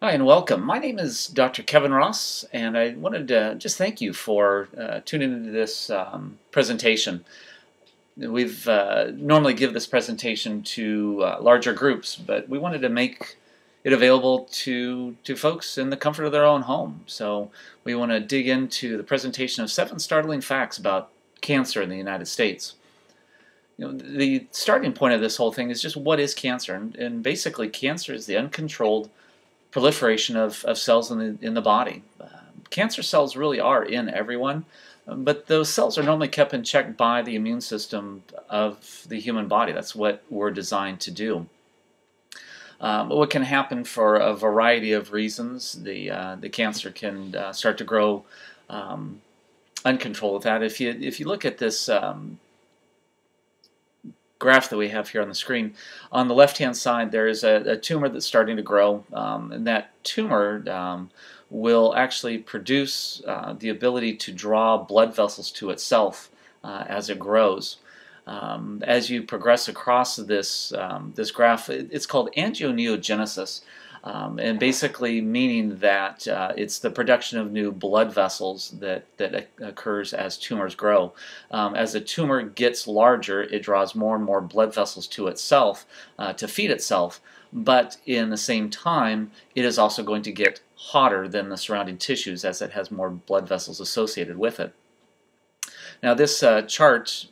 Hi and welcome. My name is Dr. Kevin Ross, and I wanted to just thank you for tuning into this presentation. We've normally give this presentation to larger groups, but we wanted to make it available to folks in the comfort of their own home. So we want to dig into the presentation of 7 startling facts about cancer in the United States. The starting point of this whole thing is just what is cancer, and basically cancer is the uncontrolled proliferation of cells in the body. Cancer cells really are in everyone, but those cells are normally kept in check by the immune system of the human body. That's what we're designed to do. What can happen for a variety of reasons? The cancer can start to grow uncontrolled with that. If you look at this graph that we have here on the screen, on the left-hand side there is a tumor that's starting to grow, and that tumor will actually produce the ability to draw blood vessels to itself as it grows. As you progress across this graph, it's called angioneogenesis. And basically meaning that it's the production of new blood vessels that occurs as tumors grow. As a tumor gets larger, it draws more and more blood vessels to itself to feed itself, but in the same time, it is also going to get hotter than the surrounding tissues as it has more blood vessels associated with it. Now this chart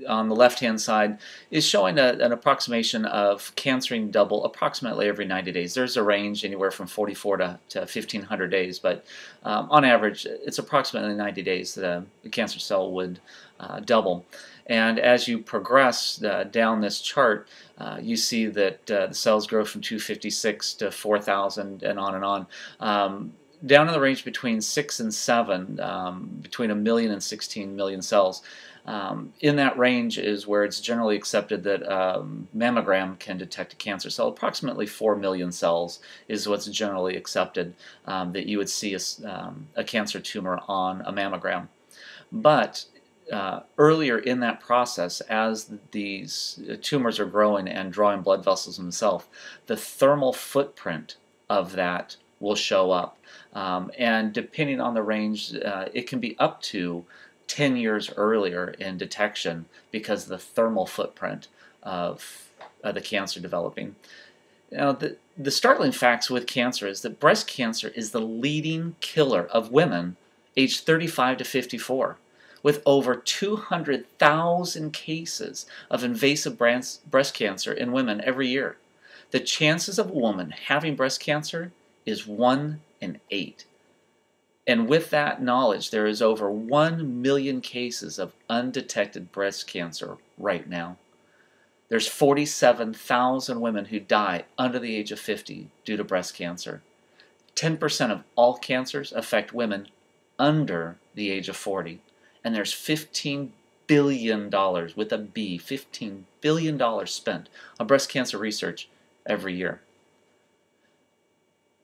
on the left-hand side is showing an approximation of cancering double approximately every 90 days. There's a range anywhere from 44 to 1,500 days, but on average, it's approximately 90 days that a cancer cell would double. And as you progress down this chart, you see that the cells grow from 256 to 4,000 and on and on. Down in the range between 6 and 7, between 1 million and 16 million cells. In that range is where it's generally accepted that mammogram can detect a cancer cell. Approximately 4 million cells is what's generally accepted that you would see a cancer tumor on a mammogram. But earlier in that process, as these tumors are growing and drawing blood vessels themselves, the thermal footprint of that will show up. And depending on the range, it can be up to 10 years earlier in detection because of the thermal footprint of the cancer developing. Now, the startling facts with cancer is that breast cancer is the leading killer of women aged 35 to 54, with over 200,000 cases of invasive breast cancer in women every year. The chances of a woman having breast cancer is 1 in 8. And with that knowledge, there is over 1 million cases of undetected breast cancer right now. There's 47,000 women who die under the age of 50 due to breast cancer. 10% of all cancers affect women under the age of 40. And there's $15 billion, with a B, $15 billion spent on breast cancer research every year.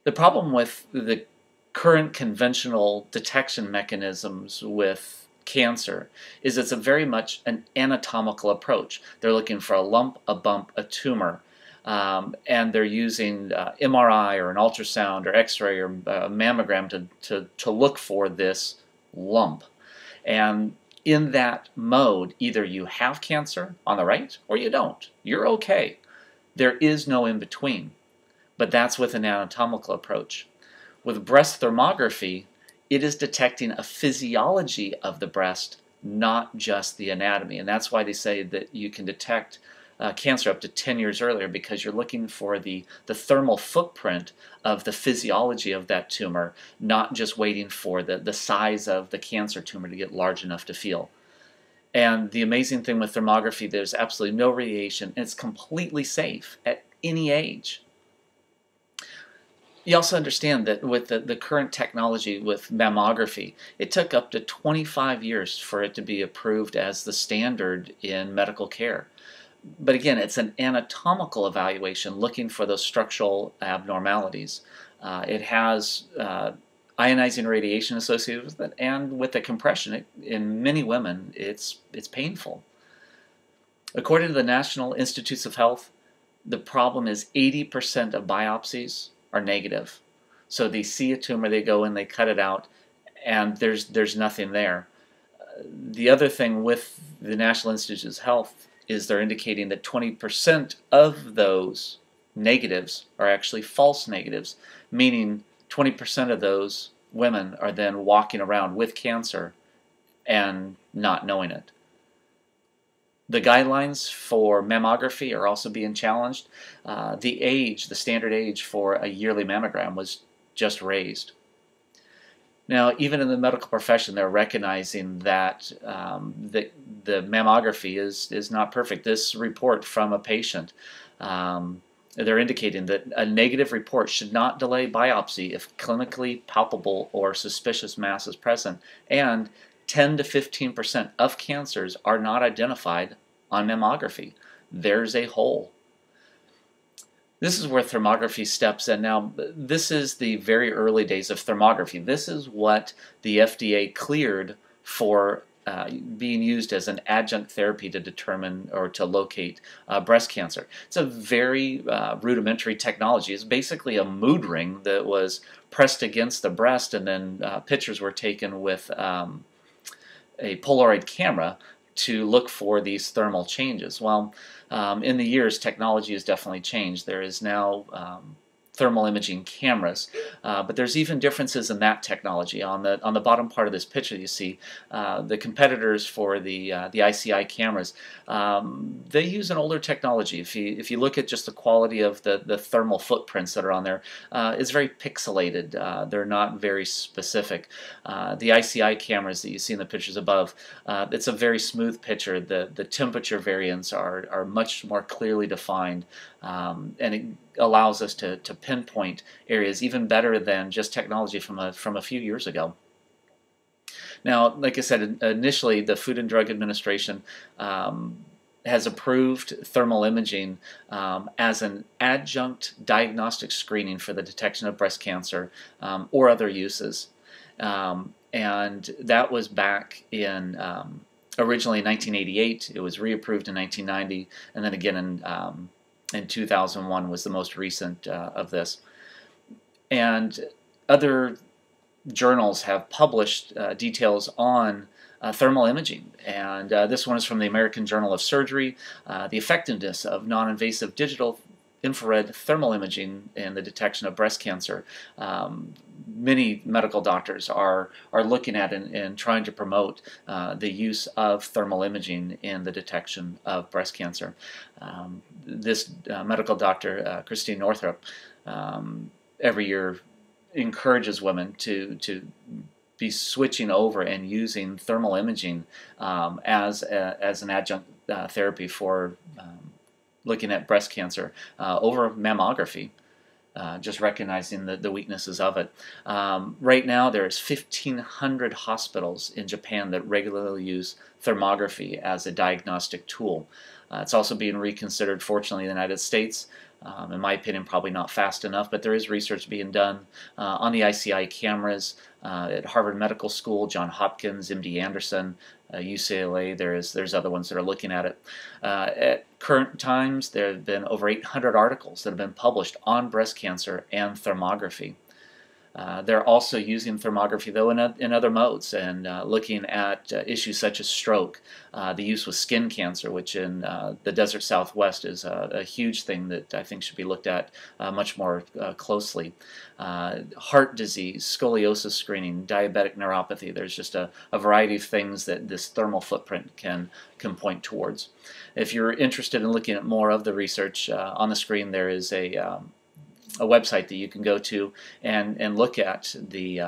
The problem with the current conventional detection mechanisms with cancer is it's a very much an anatomical approach. They're looking for a lump, a bump, a tumor, and they're using MRI or an ultrasound or X-ray or a mammogram to look for this lump. And in that mode, either you have cancer on the right or you don't. You're okay. There is no in between, but that's with an anatomical approach. With breast thermography, it is detecting a physiology of the breast, not just the anatomy. And that's why they say that you can detect cancer up to 10 years earlier, because you're looking for the thermal footprint of the physiology of that tumor, not just waiting for the size of the cancer tumor to get large enough to feel. And the amazing thing with thermography, there's absolutely no radiation, and it's completely safe at any age. You also understand that with the current technology with mammography, it took up to 25 years for it to be approved as the standard in medical care. But again, it's an anatomical evaluation looking for those structural abnormalities. It has ionizing radiation associated with it, and with the compression, in many women, it's painful. According to the National Institutes of Health, the problem is 80% of biopsies are negative. So they see a tumor, they go in, they cut it out, and there's nothing there. The other thing with the National Institutes of Health is they're indicating that 20% of those negatives are actually false negatives, meaning 20% of those women are then walking around with cancer and not knowing it. The guidelines for mammography are also being challenged. The standard age for a yearly mammogram was just raised. Now, even in the medical profession, they're recognizing that the mammography is not perfect. This report from a patient, they're indicating that a negative report should not delay biopsy if clinically palpable or suspicious mass is present, and 10 to 15% of cancers are not identified on mammography. There's a hole. This is where thermography steps in. Now, this is the very early days of thermography. This is what the FDA cleared for being used as an adjunct therapy to determine or to locate breast cancer. It's a very rudimentary technology. It's basically a mood ring that was pressed against the breast, and then pictures were taken with a Polaroid camera to look for these thermal changes. Well, in the years, technology has definitely changed. There is now thermal imaging cameras, but there's even differences in that technology. On the bottom part of this picture, you see the competitors for the ICI cameras. They use an older technology. If you look at just the quality of the thermal footprints that are on there, it's very pixelated. They're not very specific. The ICI cameras that you see in the pictures above, it's a very smooth picture. The temperature variants are much more clearly defined, and it allows us to pinpoint areas even better than just technology from a few years ago. Now, like I said, initially the Food and Drug Administration has approved thermal imaging as an adjunct diagnostic screening for the detection of breast cancer or other uses. And that was back in originally in 1988. It was reapproved in 1990, and then again in 2001 was the most recent of this. And other journals have published details on thermal imaging, and this one is from the American Journal of Surgery, the effectiveness of non-invasive digital infrared thermal imaging in the detection of breast cancer. Many medical doctors are looking at and trying to promote the use of thermal imaging in the detection of breast cancer. This medical doctor, Christine Northrup, every year encourages women to be switching over and using thermal imaging as an adjunct therapy for looking at breast cancer over mammography. Just recognizing the weaknesses of it. Right now there's 1,500 hospitals in Japan that regularly use thermography as a diagnostic tool. It's also being reconsidered, fortunately, in the United States. In my opinion, probably not fast enough, but there is research being done on the ICI cameras at Harvard Medical School, Johns Hopkins, MD Anderson, UCLA. There's other ones that are looking at it. At current times, there have been over 800 articles that have been published on breast cancer and thermography. They're also using thermography, though, in other modes, and looking at issues such as stroke, the use with skin cancer, which in the desert Southwest is a huge thing that I think should be looked at much more closely. Heart disease, scoliosis screening, diabetic neuropathy. There's just a variety of things that this thermal footprint can point towards. If you're interested in looking at more of the research, on the screen there is a website that you can go to and look at the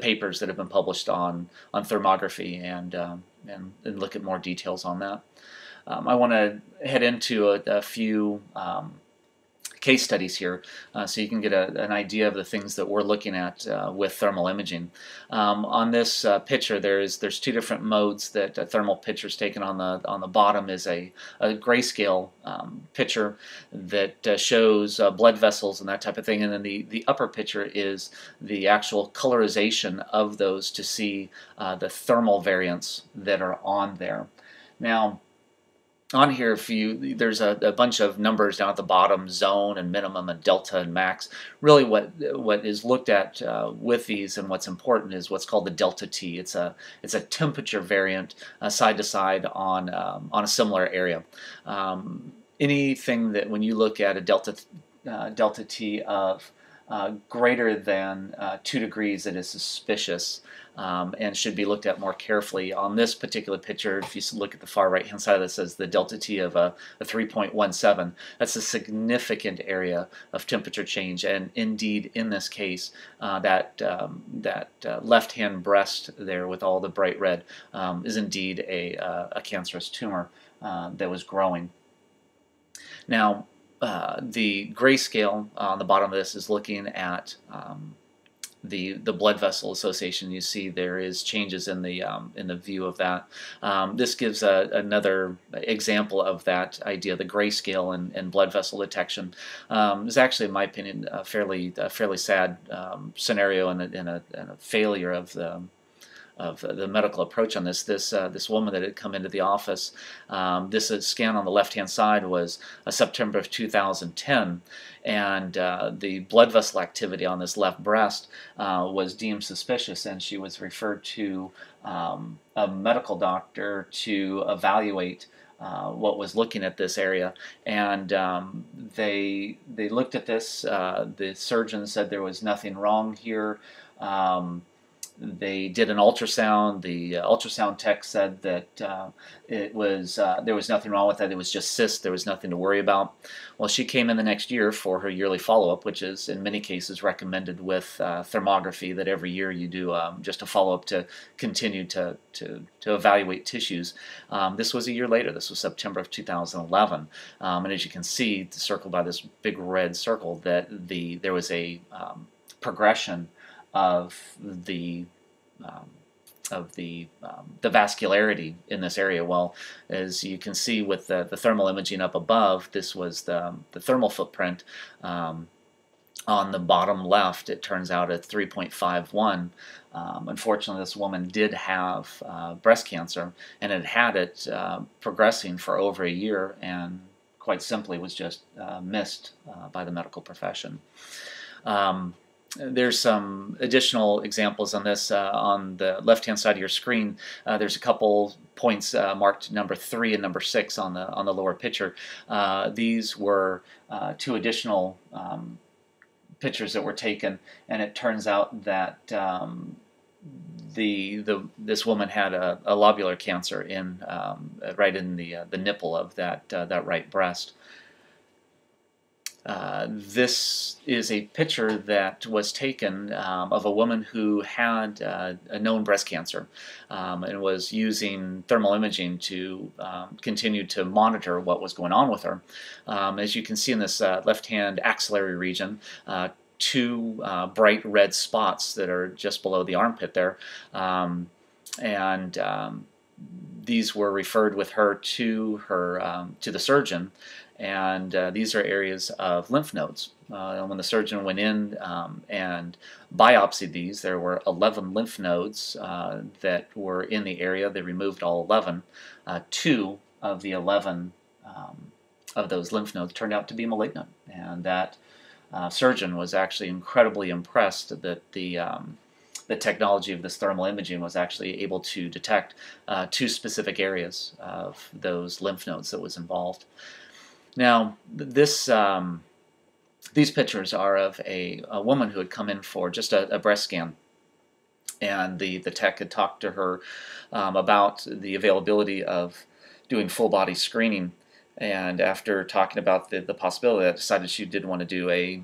papers that have been published on thermography and look at more details on that. I want to head into a few case studies here so you can get an idea of the things that we're looking at with thermal imaging. On this picture there's two different modes that a thermal picture is taken. On the bottom is a grayscale picture that shows blood vessels and that type of thing, and then the upper picture is the actual colorization of those to see the thermal variants that are on there. Now, on here, there's a bunch of numbers down at the bottom, zone and minimum and delta and max. Really, what is looked at with these and what's important is what's called the delta T. It's a temperature variant side to side on a similar area. Anything that when you look at a delta T of greater than 2 degrees, it is suspicious and should be looked at more carefully. On this particular picture, if you look at the far right hand side, that says the delta T of a 3.17. That's a significant area of temperature change, and indeed in this case that left hand breast there with all the bright red is indeed a cancerous tumor that was growing. Now, the grayscale on the bottom of this is looking at the blood vessel association. You see there is changes in the view of that. This gives another example of that idea. The grayscale and blood vessel detection is actually, in my opinion, a fairly sad scenario and a failure of the medical approach on this. This woman that had come into the office, this scan on the left-hand side was September of 2010, and the blood vessel activity on this left breast was deemed suspicious, and she was referred to a medical doctor to evaluate what was looking at this area, and they looked at this. The surgeon said there was nothing wrong here. They did an ultrasound. The ultrasound tech said that there was nothing wrong with that. It was just cysts. There was nothing to worry about. Well, she came in the next year for her yearly follow-up, which is in many cases recommended with thermography, that every year you do just a follow-up to continue to evaluate tissues. This was a year later. This was September of 2011, and as you can see, circled by this big red circle, that there was a progression of the vascularity in this area. Well, as you can see with the thermal imaging up above, this was the thermal footprint. On the bottom left, it turns out at 3.51. Unfortunately, this woman did have breast cancer, and had it progressing for over a year, and quite simply was just missed by the medical profession. There's some additional examples on this. On the left-hand side of your screen, there's a couple points marked number 3 and number 6 on the lower picture. These were 2 additional pictures that were taken, and it turns out that this woman had a lobular cancer right in the nipple of that right breast. This is a picture that was taken of a woman who had a known breast cancer and was using thermal imaging to continue to monitor what was going on with her. As you can see in this left-hand axillary region, 2 bright red spots that are just below the armpit there, and these were referred with her to the surgeon. And these are areas of lymph nodes. And when the surgeon went in and biopsied these, there were 11 lymph nodes that were in the area. They removed all 11. 2 of the 11 of those lymph nodes turned out to be malignant, and that surgeon was actually incredibly impressed that the technology of this thermal imaging was actually able to detect 2 specific areas of those lymph nodes that was involved. Now, these pictures are of a woman who had come in for just a breast scan, and the tech had talked to her about the availability of doing full-body screening, and after talking about the possibility, I decided she did want to do a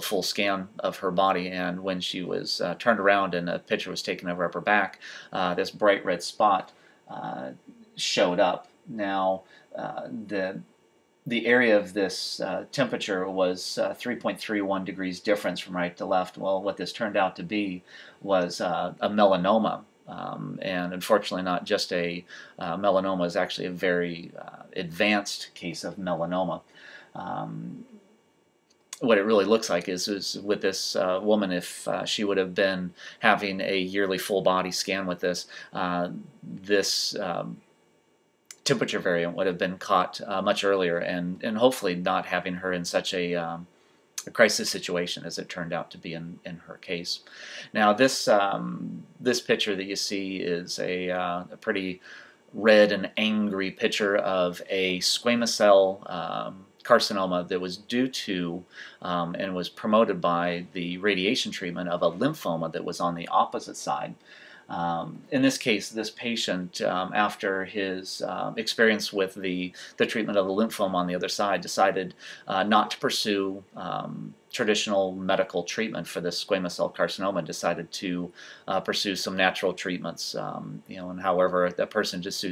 full scan of her body. And when she was turned around and a picture was taken of her upper back, this bright red spot showed up. Now, the area of this temperature was 3.31 degrees difference from right to left. Well, what this turned out to be was a melanoma. And unfortunately not just a melanoma, is actually a very advanced case of melanoma. What it really looks like is with this woman, if she would have been having a yearly full body scan with this, temperature variant would have been caught much earlier, and hopefully not having her in such a crisis situation as it turned out to be in her case. Now this picture that you see is a pretty red and angry picture of a squamous cell carcinoma that was due to and was promoted by the radiation treatment of a lymphoma that was on the opposite side. In this case, this patient, after his experience with the treatment of the lymphoma on the other side, decided not to pursue traditional medical treatment for this squamous cell carcinoma, and decided to pursue some natural treatments. And however that person just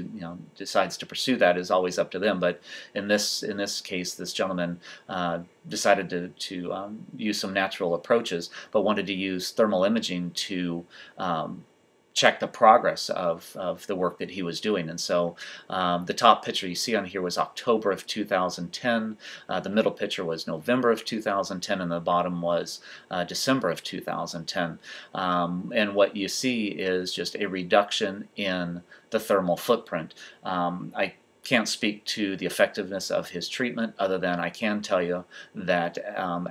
decides to pursue that is always up to them. But in this case, this gentleman decided to use some natural approaches, but wanted to use thermal imaging to check the progress of the work that he was doing. And so the top picture you see on here was October of 2010, the middle picture was November of 2010, and the bottom was December of 2010. And what you see is just a reduction in the thermal footprint. I can't speak to the effectiveness of his treatment, other than I can tell you that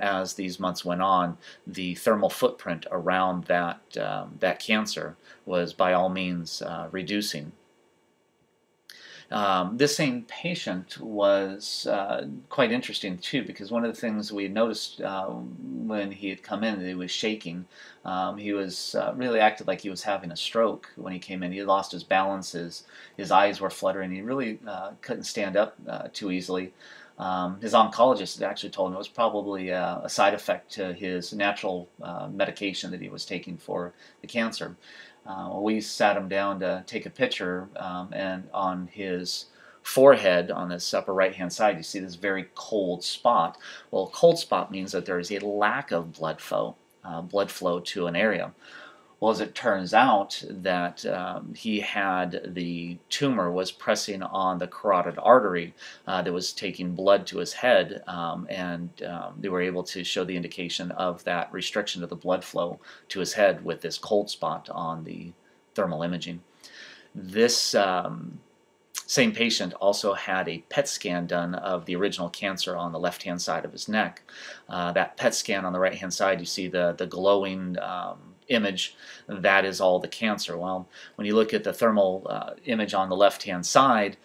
as these months went on, the thermal footprint around that cancer was by all means reducing. This same patient was quite interesting too, because one of the things we noticed when he had come in, he was shaking. He was really acted like he was having a stroke when he came in. He lost his balance, his eyes were fluttering, he really couldn't stand up too easily. His oncologist had actually told him it was probably a side effect to his natural medication that he was taking for the cancer. We sat him down to take a picture, and on his forehead, on this upper right-hand side, you see this very cold spot. Well, a cold spot means that there is a lack of blood flow to an area. Well, as it turns out, that he had the tumor was pressing on the carotid artery that was taking blood to his head, and they were able to show the indication of that restriction of the blood flow to his head with this cold spot on the thermal imaging. This same patient also had a PET scan done of the original cancer on the left-hand side of his neck. That PET scan on the right-hand side, you see the glowing image, that is all the cancer. Well, when you look at the thermal image on the left-hand side,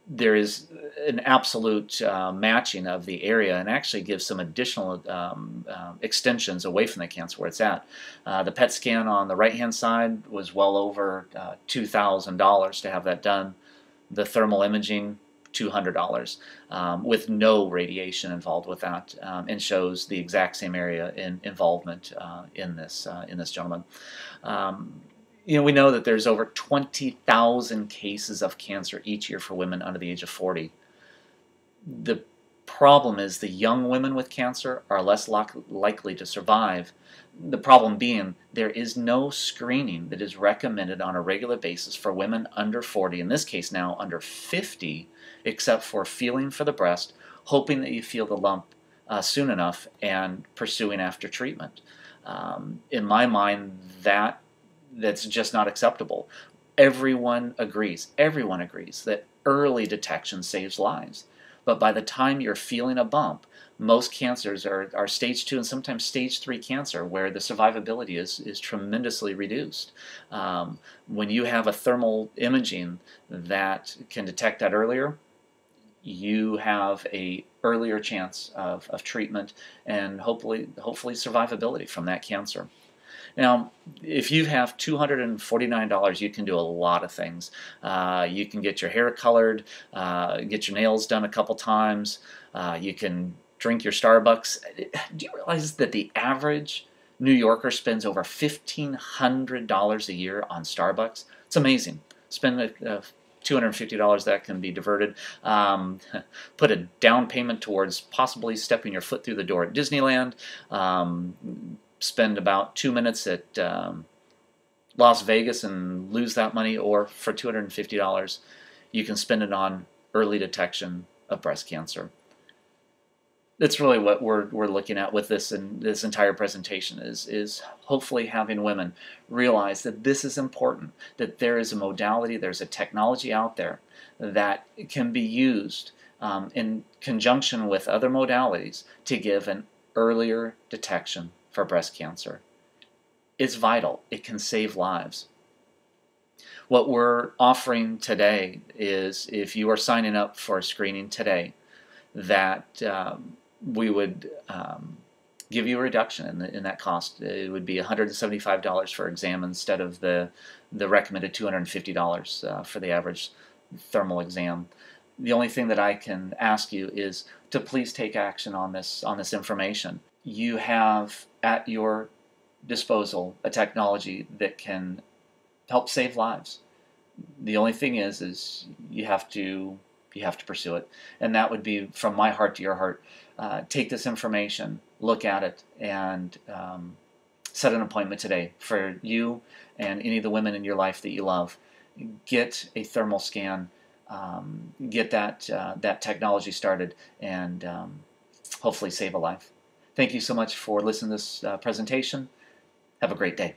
there is an absolute matching of the area, and actually gives some additional extensions away from the cancer where it's at. The PET scan on the right-hand side was well over $2,000 to have that done. The thermal imaging, $200, with no radiation involved with that, and shows the exact same area in involvement in this gentleman. We know that there's over 20,000 cases of cancer each year for women under the age of 40. The problem is the young women with cancer are less likely to survive. The problem being there is no screening that is recommended on a regular basis for women under 40, in this case now under 50, except for feeling for the breast, hoping that you feel the lump soon enough, and pursuing after treatment. In my mind, that's just not acceptable. Everyone agrees that early detection saves lives. But by the time you're feeling a bump, most cancers are stage 2 and sometimes stage 3 cancer, where the survivability is tremendously reduced. When you have a thermal imaging that can detect that earlier, you have a earlier chance of treatment and hopefully survivability from that cancer. Now, if you have $249, you can do a lot of things. You can get your hair colored, get your nails done a couple times, you can drink your Starbucks. Do you realize that the average New Yorker spends over $1,500 a year on Starbucks? It's amazing. Spend $250, that can be diverted. Put a down payment towards possibly stepping your foot through the door at Disneyland. Spend about 2 minutes at Las Vegas and lose that money, or for $250 you can spend it on early detection of breast cancer. that's really what we're looking at with this, and this entire presentation is hopefully having women realize that this is important, that there is a modality, there's a technology out there that can be used in conjunction with other modalities to give an earlier detection for breast cancer. It's vital. It can save lives. What we're offering today is, if you are signing up for a screening today, that we would give you a reduction in that cost. It would be $175 for exam instead of the recommended $250 for the average thermal exam. The only thing that I can ask you is to please take action on this information. You have at your disposal a technology that can help save lives. The only thing is you have to pursue it, and that would be from my heart to your heart. Take this information, look at it, and set an appointment today for you and any of the women in your life that you love. Get a thermal scan, get that technology started, and hopefully save a life. Thank you so much for listening to this presentation. Have a great day.